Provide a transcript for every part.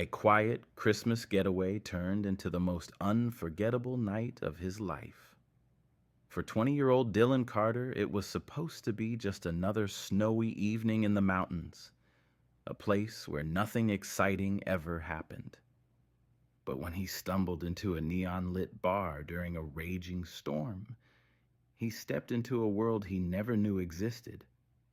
A quiet Christmas getaway turned into the most unforgettable night of his life. For 20-year-old Dylan Carter, it was supposed to be just another snowy evening in the mountains, a place where nothing exciting ever happened. But when he stumbled into a neon-lit bar during a raging storm, he stepped into a world he never knew existed.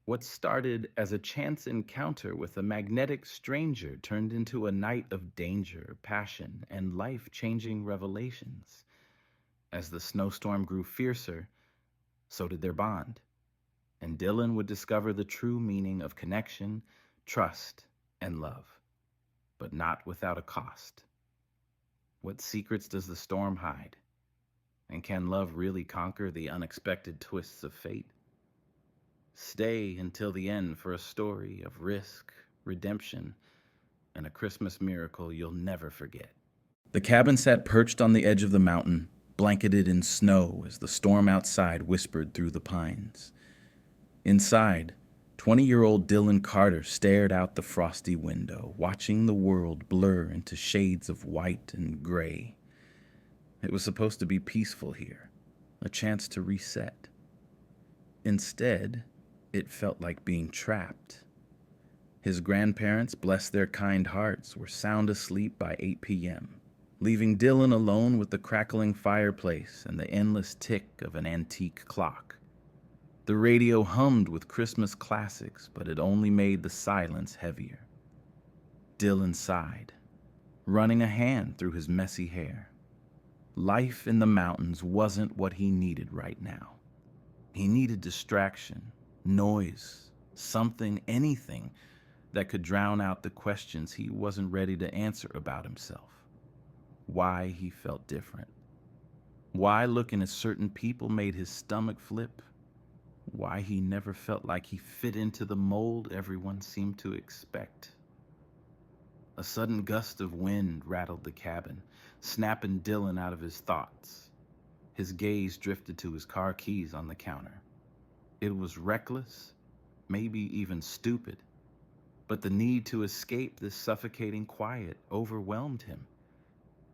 What started as a chance encounter with a magnetic stranger turned into a night of danger, passion, and life-changing revelations. As the snowstorm grew fiercer, so did their bond, and Dylan would discover the true meaning of connection, trust, and love, but not without a cost. What secrets does the storm hide? And can love really conquer the unexpected twists of fate? Stay until the end for a story of risk, redemption, and a Christmas miracle you'll never forget. The cabin sat perched on the edge of the mountain, blanketed in snow as the storm outside whispered through the pines. Inside, 20-year-old Dylan Carter stared out the frosty window, watching the world blur into shades of white and gray. It was supposed to be peaceful here, a chance to reset. Instead, it felt like being trapped. His grandparents, bless their kind hearts, were sound asleep by 8 p.m., leaving Dylan alone with the crackling fireplace and the endless tick of an antique clock. The radio hummed with Christmas classics, but it only made the silence heavier. Dylan sighed, running a hand through his messy hair. Life in the mountains wasn't what he needed right now. He needed distraction, noise, something, anything that could drown out the questions he wasn't ready to answer about himself. Why he felt different. Why looking at certain people made his stomach flip. Why he never felt like he fit into the mold everyone seemed to expect. A sudden gust of wind rattled the cabin, snapping Dylan out of his thoughts. His gaze drifted to his car keys on the counter. It was reckless, maybe even stupid, but the need to escape this suffocating quiet overwhelmed him.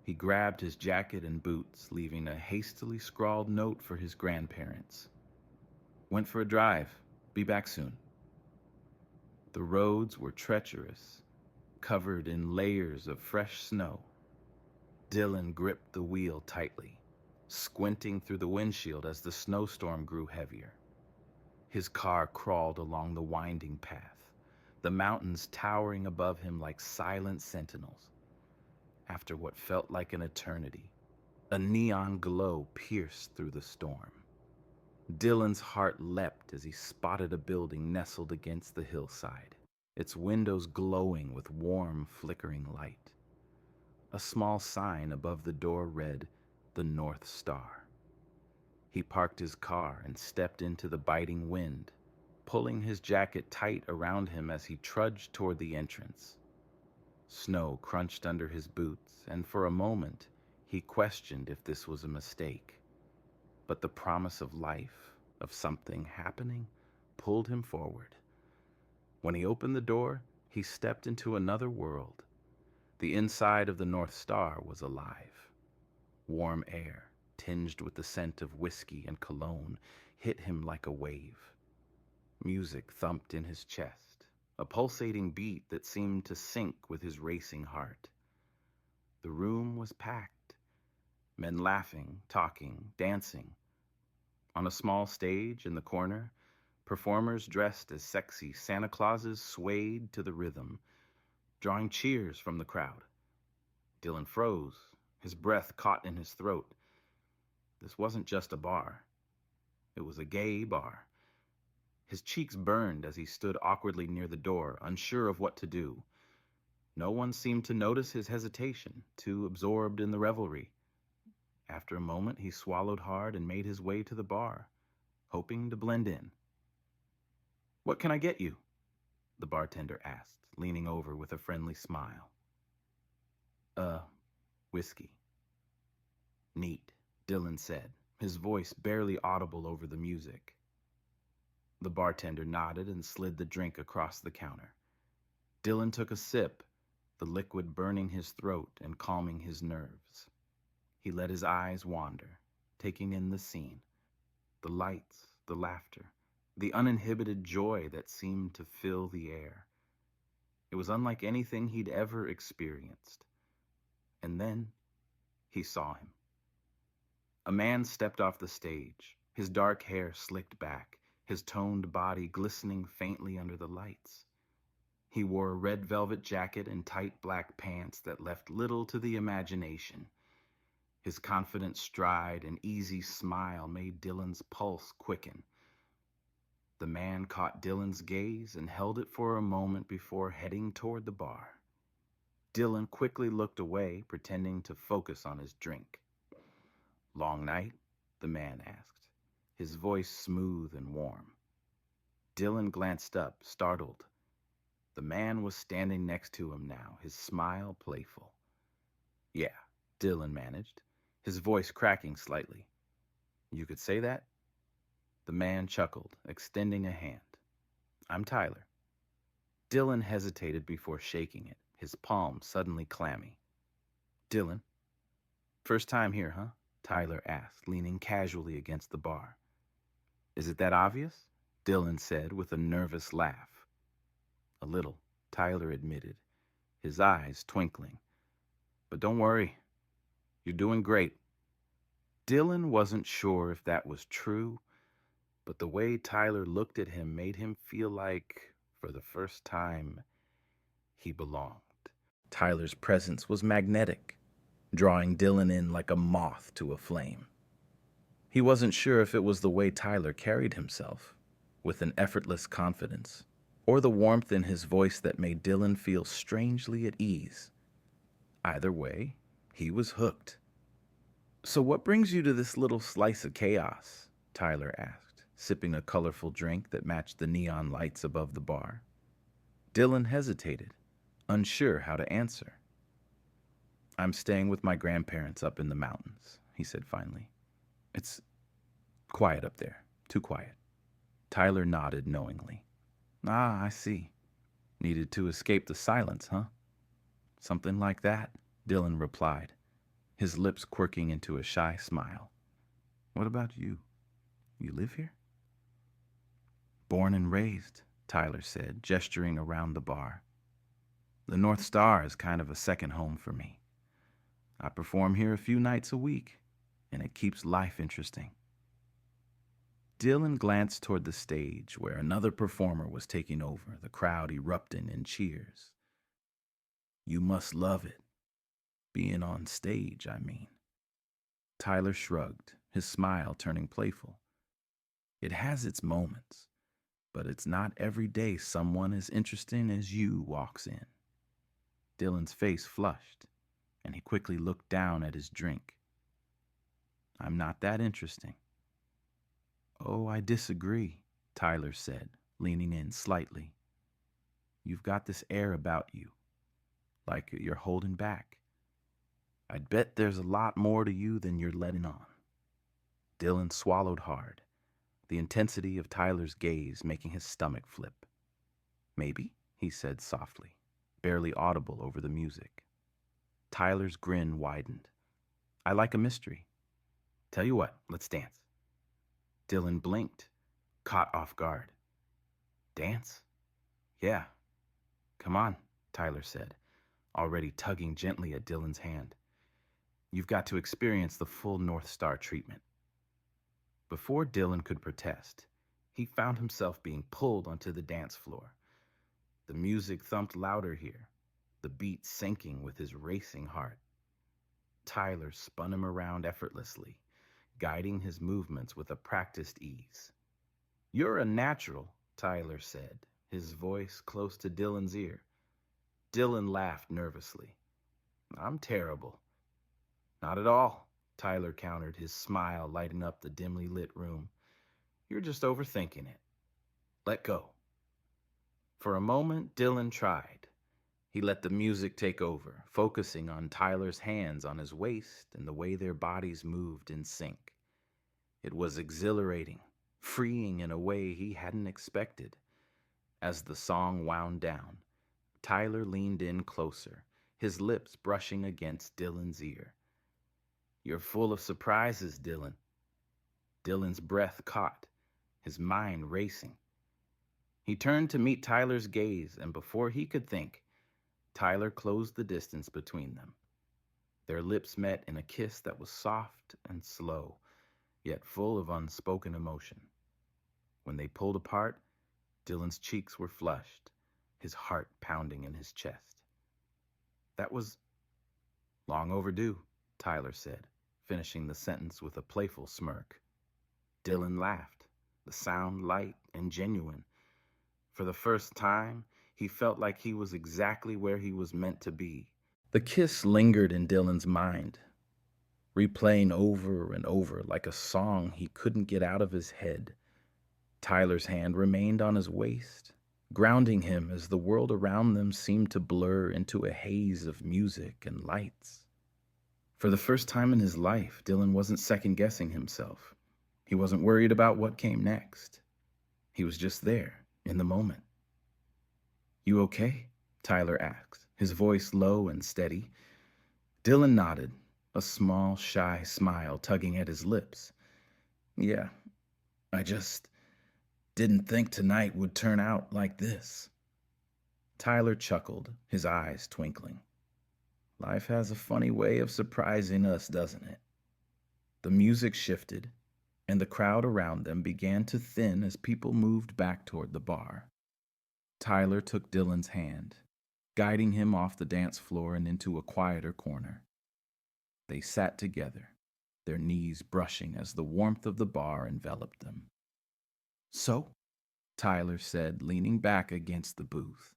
He grabbed his jacket and boots, leaving a hastily scrawled note for his grandparents. Went for a drive. Be back soon. The roads were treacherous, covered in layers of fresh snow. Dylan gripped the wheel tightly, squinting through the windshield as the snowstorm grew heavier. His car crawled along the winding path, the mountains towering above him like silent sentinels. After what felt like an eternity, a neon glow pierced through the storm. Dylan's heart leapt as he spotted a building nestled against the hillside, its windows glowing with warm, flickering light. A small sign above the door read, "The North Star." He parked his car and stepped into the biting wind, pulling his jacket tight around him as he trudged toward the entrance. Snow crunched under his boots, and for a moment, he questioned if this was a mistake. But the promise of life, of something happening, pulled him forward. When he opened the door, he stepped into another world. The inside of the North Star was alive. Warm air, tinged with the scent of whiskey and cologne, hit him like a wave. Music thumped in his chest, a pulsating beat that seemed to sync with his racing heart. The room was packed, men laughing, talking, dancing. On a small stage in the corner, performers dressed as sexy Santa Clauses swayed to the rhythm, drawing cheers from the crowd. Dylan froze, his breath caught in his throat. This wasn't just a bar. It was a gay bar. His cheeks burned as he stood awkwardly near the door, unsure of what to do. No one seemed to notice his hesitation, too absorbed in the revelry. After a moment, he swallowed hard and made his way to the bar, hoping to blend in. "What can I get you?" the bartender asked, leaning over with a friendly smile. Whiskey." "Neat," Dylan said, his voice barely audible over the music. The bartender nodded and slid the drink across the counter. Dylan took a sip, the liquid burning his throat and calming his nerves. He let his eyes wander, taking in the scene, the lights, the laughter, the uninhibited joy that seemed to fill the air. It was unlike anything he'd ever experienced. And then he saw him. A man stepped off the stage, his dark hair slicked back, his toned body glistening faintly under the lights. He wore a red velvet jacket and tight black pants that left little to the imagination. His confident stride and easy smile made Dylan's pulse quicken. The man caught Dylan's gaze and held it for a moment before heading toward the bar. Dylan quickly looked away, pretending to focus on his drink. "Long night?" the man asked, his voice smooth and warm. Dylan glanced up, startled. The man was standing next to him now, his smile playful. "Yeah," Dylan managed, his voice cracking slightly. "You could say that?" The man chuckled, extending a hand. "I'm Tyler." Dylan hesitated before shaking it, his palm suddenly clammy. "Dylan, first time here, huh?" Tyler asked, leaning casually against the bar. "Is it that obvious?" Dylan said with a nervous laugh. "A little," Tyler admitted, his eyes twinkling. "But don't worry, you're doing great." Dylan wasn't sure if that was true, but the way Tyler looked at him made him feel like, for the first time, he belonged. Tyler's presence was magnetic, drawing Dylan in like a moth to a flame. He wasn't sure if it was the way Tyler carried himself, with an effortless confidence, or the warmth in his voice that made Dylan feel strangely at ease. Either way, he was hooked. "So what brings you to this little slice of chaos?" Tyler asked, sipping a colorful drink that matched the neon lights above the bar. Dylan hesitated, unsure how to answer. "I'm staying with my grandparents up in the mountains," he said finally. "It's quiet up there, too quiet." Tyler nodded knowingly. "Ah, I see. Needed to escape the silence, huh?" "Something like that," Dylan replied, his lips quirking into a shy smile. "What about you? You live here?" "Born and raised," Tyler said, gesturing around the bar. "The North Star is kind of a second home for me. I perform here a few nights a week, and it keeps life interesting." Dylan glanced toward the stage where another performer was taking over, the crowd erupting in cheers. "You must love it. Being on stage, I mean." Tyler shrugged, his smile turning playful. "It has its moments, but it's not every day someone as interesting as you walks in." Dylan's face flushed, and he quickly looked down at his drink. "I'm not that interesting." "Oh, I disagree," Tyler said, leaning in slightly. "You've got this air about you, like you're holding back. I'd bet there's a lot more to you than you're letting on." Dylan swallowed hard, the intensity of Tyler's gaze making his stomach flip. "Maybe," he said softly, barely audible over the music. Tyler's grin widened. "I like a mystery. Tell you what, let's dance." Dylan blinked, caught off guard. "Dance? Yeah. Come on," Tyler said, already tugging gently at Dylan's hand. "You've got to experience the full North Star treatment." Before Dylan could protest, he found himself being pulled onto the dance floor. The music thumped louder here, the beat syncing with his racing heart. Tyler spun him around effortlessly, guiding his movements with a practiced ease. "You're a natural," Tyler said, his voice close to Dylan's ear. Dylan laughed nervously. "I'm terrible." "Not at all," Tyler countered, his smile lighting up the dimly lit room. "You're just overthinking it. Let go." For a moment, Dylan tried. He let the music take over, focusing on Tyler's hands on his waist and the way their bodies moved in sync. It was exhilarating, freeing in a way he hadn't expected. As the song wound down, Tyler leaned in closer, his lips brushing against Dylan's ear. "You're full of surprises, Dylan." Dylan's breath caught, his mind racing. He turned to meet Tyler's gaze, and before he could think, Tyler closed the distance between them. Their lips met in a kiss that was soft and slow, yet full of unspoken emotion. When they pulled apart, Dylan's cheeks were flushed, his heart pounding in his chest. "That was long overdue," Tyler said, finishing the sentence with a playful smirk. Dylan laughed, the sound light and genuine. For the first time, he felt like he was exactly where he was meant to be. The kiss lingered in Dylan's mind, replaying over and over like a song he couldn't get out of his head. Tyler's hand remained on his waist, grounding him as the world around them seemed to blur into a haze of music and lights. For the first time in his life, Dylan wasn't second-guessing himself. He wasn't worried about what came next. He was just there, in the moment. "You okay?" Tyler asked, his voice low and steady. Dylan nodded, a small, shy smile tugging at his lips. "Yeah, I just didn't think tonight would turn out like this." Tyler chuckled, his eyes twinkling. "Life has a funny way of surprising us, doesn't it?" The music shifted, and the crowd around them began to thin as people moved back toward the bar. Tyler took Dylan's hand, guiding him off the dance floor and into a quieter corner. They sat together, their knees brushing as the warmth of the bar enveloped them. "So," Tyler said, leaning back against the booth,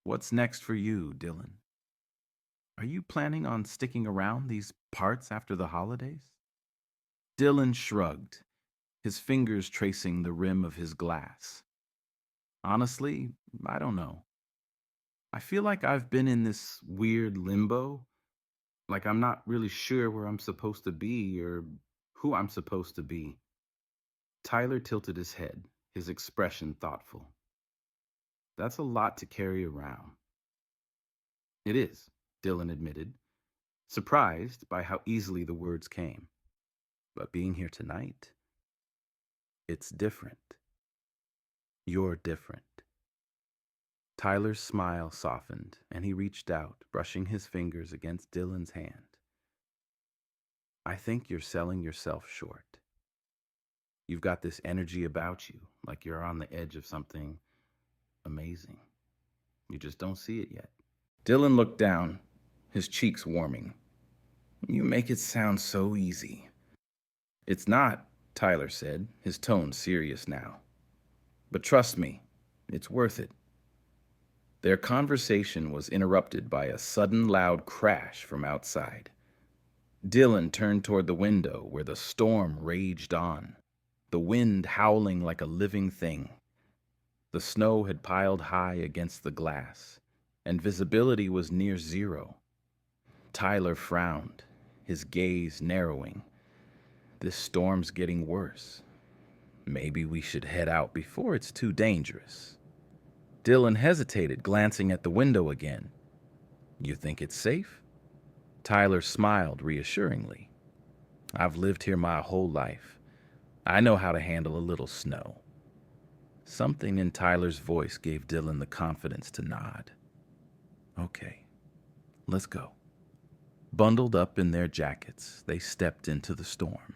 "what's next for you, Dylan? Are you planning on sticking around these parts after the holidays?" Dylan shrugged, his fingers tracing the rim of his glass. "Honestly, I don't know. I feel like I've been in this weird limbo, like I'm not really sure where I'm supposed to be or who I'm supposed to be." Tyler tilted his head, his expression thoughtful. "That's a lot to carry around." "It is," Dylan admitted, surprised by how easily the words came. "But being here tonight, it's different. You're different." Tyler's smile softened, and he reached out, brushing his fingers against Dylan's hand. "I think you're selling yourself short. You've got this energy about you, like you're on the edge of something amazing. You just don't see it yet." Dylan looked down, his cheeks warming. "You make it sound so easy." "It's not," Tyler said, his tone serious now. "But trust me, it's worth it." Their conversation was interrupted by a sudden loud crash from outside. Dylan turned toward the window where the storm raged on, the wind howling like a living thing. The snow had piled high against the glass, and visibility was near zero. Tyler frowned, his gaze narrowing. "This storm's getting worse. Maybe we should head out before it's too dangerous." Dylan hesitated, glancing at the window again. "You think it's safe?" Tyler smiled reassuringly. "I've lived here my whole life. I know how to handle a little snow." Something in Tyler's voice gave Dylan the confidence to nod. "Okay, let's go." Bundled up in their jackets, they stepped into the storm.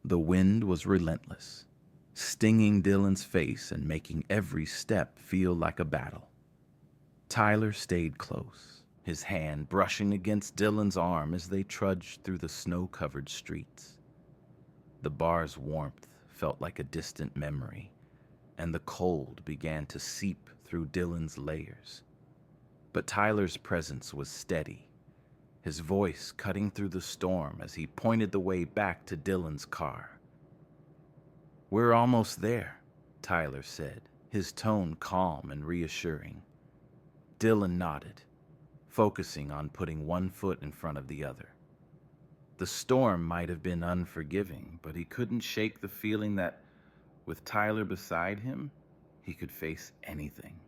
The wind was relentless, stinging Dylan's face and making every step feel like a battle. Tyler stayed close, his hand brushing against Dylan's arm as they trudged through the snow-covered streets. The bar's warmth felt like a distant memory, and the cold began to seep through Dylan's layers. But Tyler's presence was steady, his voice cutting through the storm as he pointed the way back to Dylan's car. "We're almost there," Tyler said, his tone calm and reassuring. Dylan nodded, focusing on putting one foot in front of the other. The storm might have been unforgiving, but he couldn't shake the feeling that, with Tyler beside him, he could face anything.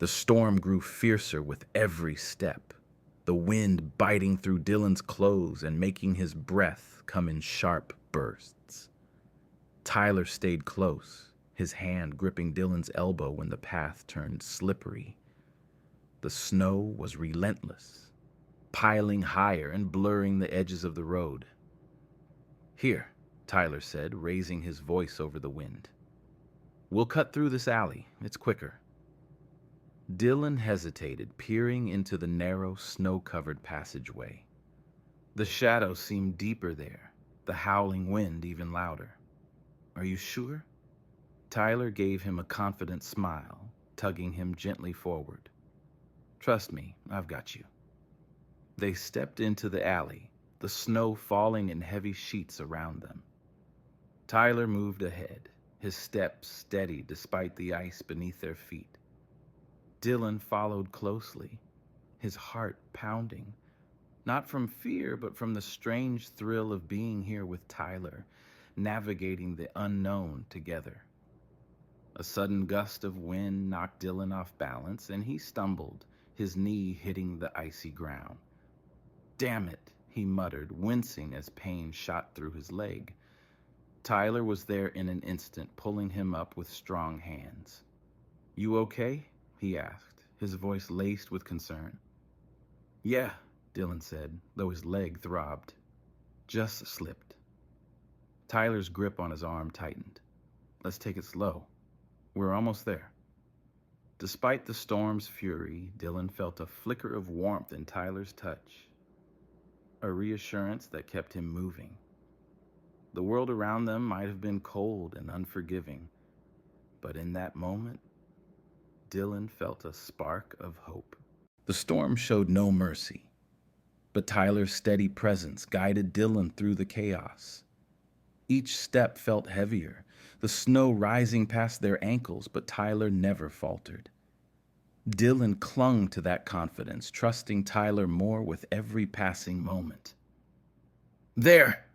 The storm grew fiercer with every step, the wind biting through Dylan's clothes and making his breath come in sharp bursts. Tyler stayed close, his hand gripping Dylan's elbow when the path turned slippery. The snow was relentless, piling higher and blurring the edges of the road. "Here," Tyler said, raising his voice over the wind. "We'll cut through this alley. It's quicker." Dylan hesitated, peering into the narrow, snow-covered passageway. The shadows seemed deeper there, the howling wind even louder. "Are you sure?" Tyler gave him a confident smile, tugging him gently forward. "Trust me, I've got you." They stepped into the alley, the snow falling in heavy sheets around them. Tyler moved ahead, his steps steady despite the ice beneath their feet. Dylan followed closely, his heart pounding, not from fear, but from the strange thrill of being here with Tyler, navigating the unknown together. A sudden gust of wind knocked Dylan off balance, and he stumbled, his knee hitting the icy ground. "Damn it," he muttered, wincing as pain shot through his leg. Tyler was there in an instant, pulling him up with strong hands. "You okay?" he asked, his voice laced with concern. "Yeah," Dylan said, though his leg throbbed. "Just slipped." Tyler's grip on his arm tightened. "Let's take it slow. We're almost there." Despite the storm's fury, Dylan felt a flicker of warmth in Tyler's touch, a reassurance that kept him moving. The world around them might have been cold and unforgiving, but in that moment, Dylan felt a spark of hope. The storm showed no mercy, but Tyler's steady presence guided Dylan through the chaos. Each step felt heavier, the snow rising past their ankles, but Tyler never faltered. Dylan clung to that confidence, trusting Tyler more with every passing moment. "There!"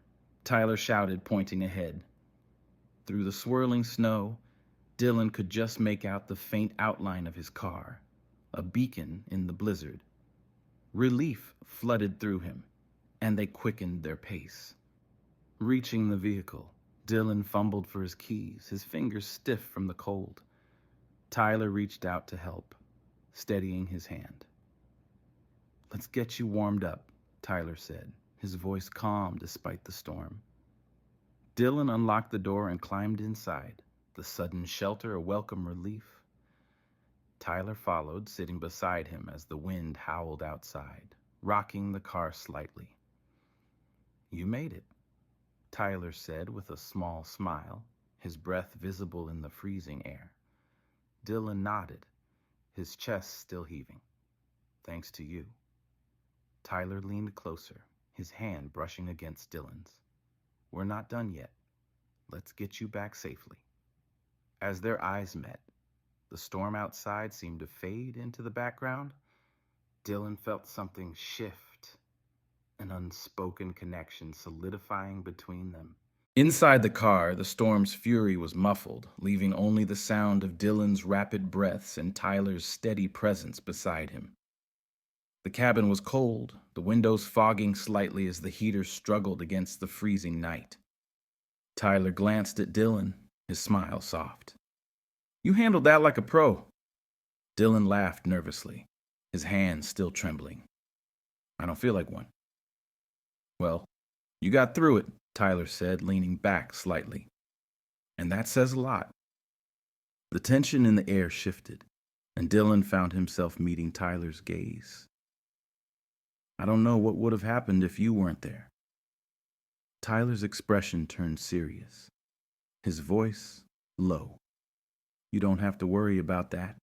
Tyler shouted, pointing ahead. Through the swirling snow, Dylan could just make out the faint outline of his car, a beacon in the blizzard. Relief flooded through him, and they quickened their pace. Reaching the vehicle, Dylan fumbled for his keys, his fingers stiff from the cold. Tyler reached out to help, steadying his hand. "Let's get you warmed up," Tyler said, his voice calm despite the storm. Dylan unlocked the door and climbed inside, the sudden shelter a welcome relief. Tyler followed, sitting beside him as the wind howled outside, rocking the car slightly. "You made it," Tyler said with a small smile, his breath visible in the freezing air. Dylan nodded, his chest still heaving. "Thanks to you." Tyler leaned closer, his hand brushing against Dylan's. "We're not done yet. Let's get you back safely." As their eyes met, the storm outside seemed to fade into the background. Dylan felt something shift, an unspoken connection solidifying between them. Inside the car, the storm's fury was muffled, leaving only the sound of Dylan's rapid breaths and Tyler's steady presence beside him. The cabin was cold, the windows fogging slightly as the heater struggled against the freezing night. Tyler glanced at Dylan, his smile soft. "You handled that like a pro." Dylan laughed nervously, his hands still trembling. "I don't feel like one." "Well, you got through it," Tyler said, leaning back slightly. "And that says a lot." The tension in the air shifted, and Dylan found himself meeting Tyler's gaze. "I don't know what would have happened if you weren't there." Tyler's expression turned serious, his voice low. "You don't have to worry about that.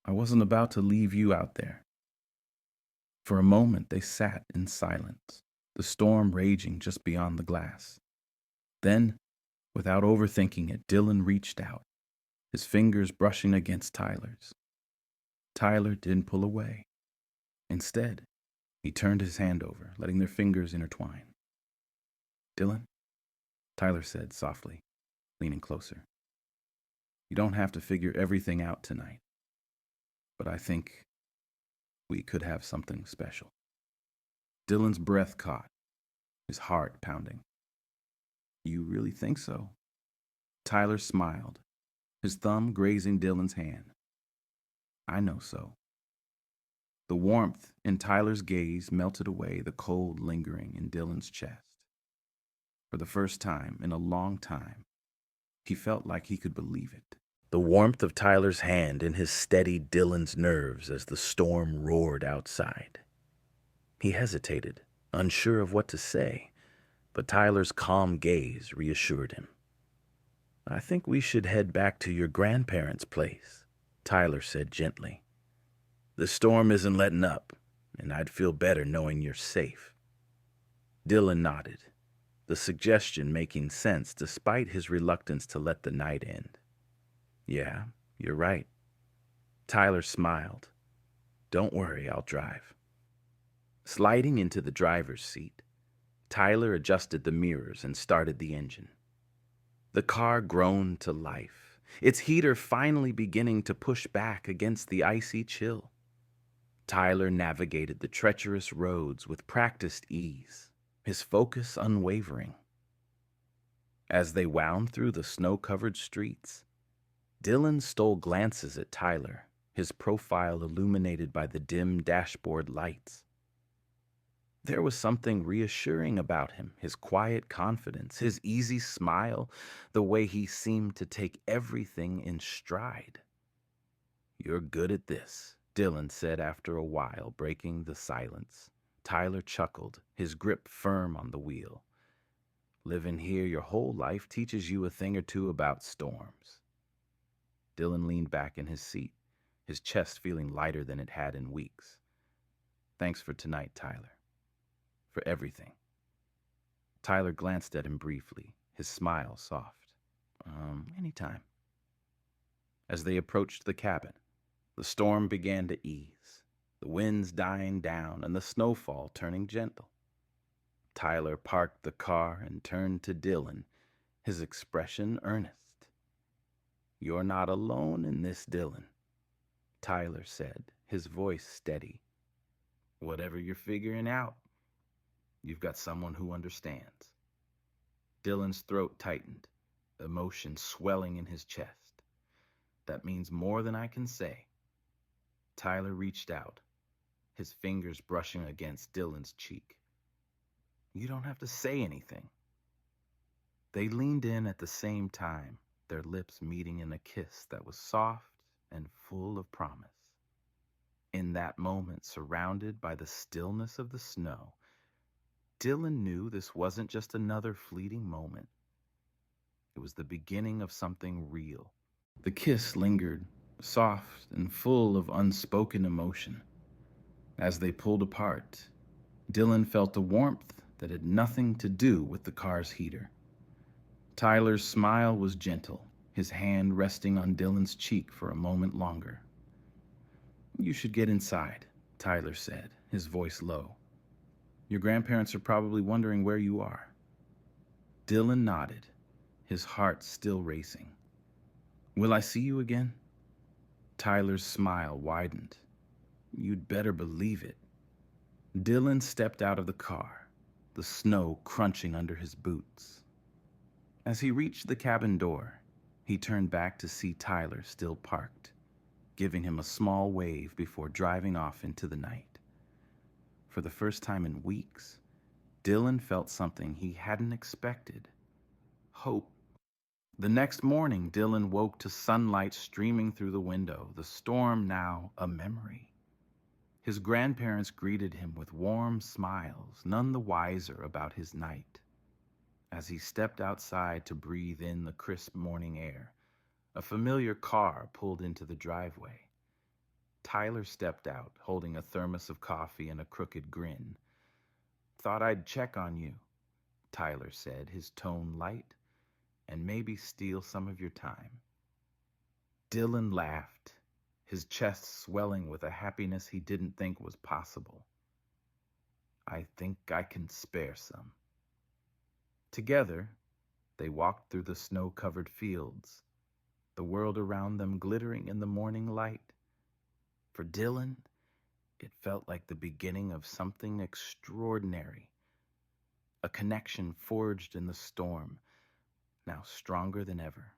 I wasn't about to leave you out there." For a moment, they sat in silence, the storm raging just beyond the glass. Then, without overthinking it, Dylan reached out, his fingers brushing against Tyler's. Tyler didn't pull away. Instead, he turned his hand over, letting their fingers intertwine. "Dylan," Tyler said softly, leaning closer. "You don't have to figure everything out tonight. but I think we could have something special. Dylan's breath caught, his heart pounding. You really think so? Tyler smiled, his thumb grazing Dylan's hand. I know so. The warmth in Tyler's gaze melted away the cold lingering in Dylan's chest. For the first time in a long time, he felt like he could believe it. The warmth of Tyler's hand in his steadied Dylan's nerves as the storm roared outside. He hesitated, unsure of what to say, but Tyler's calm gaze reassured him. I think we should head back to your grandparents' place, Tyler said gently. The storm isn't letting up, and I'd feel better knowing you're safe. Dylan nodded, the suggestion making sense despite his reluctance to let the night end. Yeah, you're right. Tyler smiled. Don't worry, I'll drive. Sliding into the driver's seat, Tyler adjusted the mirrors and started the engine. The car groaned to life, its heater finally beginning to push back against the icy chill. Tyler navigated the treacherous roads with practiced ease, his focus unwavering. As they wound through the snow-covered streets, Dylan stole glances at Tyler, his profile illuminated by the dim dashboard lights. There was something reassuring about him, his quiet confidence, his easy smile, the way he seemed to take everything in stride. You're good at this, Dylan said after a while, breaking the silence. Tyler chuckled, his grip firm on the wheel. Living here your whole life teaches you a thing or two about storms. Dylan leaned back in his seat, his chest feeling lighter than it had in weeks. Thanks for tonight, Tyler. For everything. Tyler glanced at him briefly, his smile soft. Anytime. As they approached the cabin, the storm began to ease, the winds dying down and the snowfall turning gentle. Tyler parked the car and turned to Dylan, his expression earnest. You're not alone in this, Dylan, Tyler said, his voice steady. Whatever you're figuring out, you've got someone who understands. Dylan's throat tightened, emotion swelling in his chest. That means more than I can say. Tyler reached out, his fingers brushing against Dylan's cheek. You don't have to say anything. They leaned in at the same time, their lips meeting in a kiss that was soft and full of promise. In that moment, surrounded by the stillness of the snow, Dylan knew this wasn't just another fleeting moment. It was the beginning of something real. The kiss lingered, soft and full of unspoken emotion. As they pulled apart, Dylan felt a warmth that had nothing to do with the car's heater. Tyler's smile was gentle, his hand resting on Dylan's cheek for a moment longer. You should get inside, Tyler said, his voice low. Your grandparents are probably wondering where you are. Dylan nodded, his heart still racing. Will I see you again? Tyler's smile widened. You'd better believe it. Dylan stepped out of the car, the snow crunching under his boots. As he reached the cabin door, he turned back to see Tyler still parked, giving him a small wave before driving off into the night. For the first time in weeks, Dylan felt something he hadn't expected. Hope. The next morning, Dylan woke to sunlight streaming through the window, the storm now a memory. His grandparents greeted him with warm smiles, none the wiser about his night. As he stepped outside to breathe in the crisp morning air, a familiar car pulled into the driveway. Tyler stepped out, holding a thermos of coffee and a crooked grin. Thought I'd check on you, Tyler said, his tone light, and maybe steal some of your time. Dylan laughed, his chest swelling with a happiness he didn't think was possible. I think I can spare some. Together, they walked through the snow-covered fields, the world around them glittering in the morning light. For Dylan, it felt like the beginning of something extraordinary, a connection forged in the storm, now stronger than ever.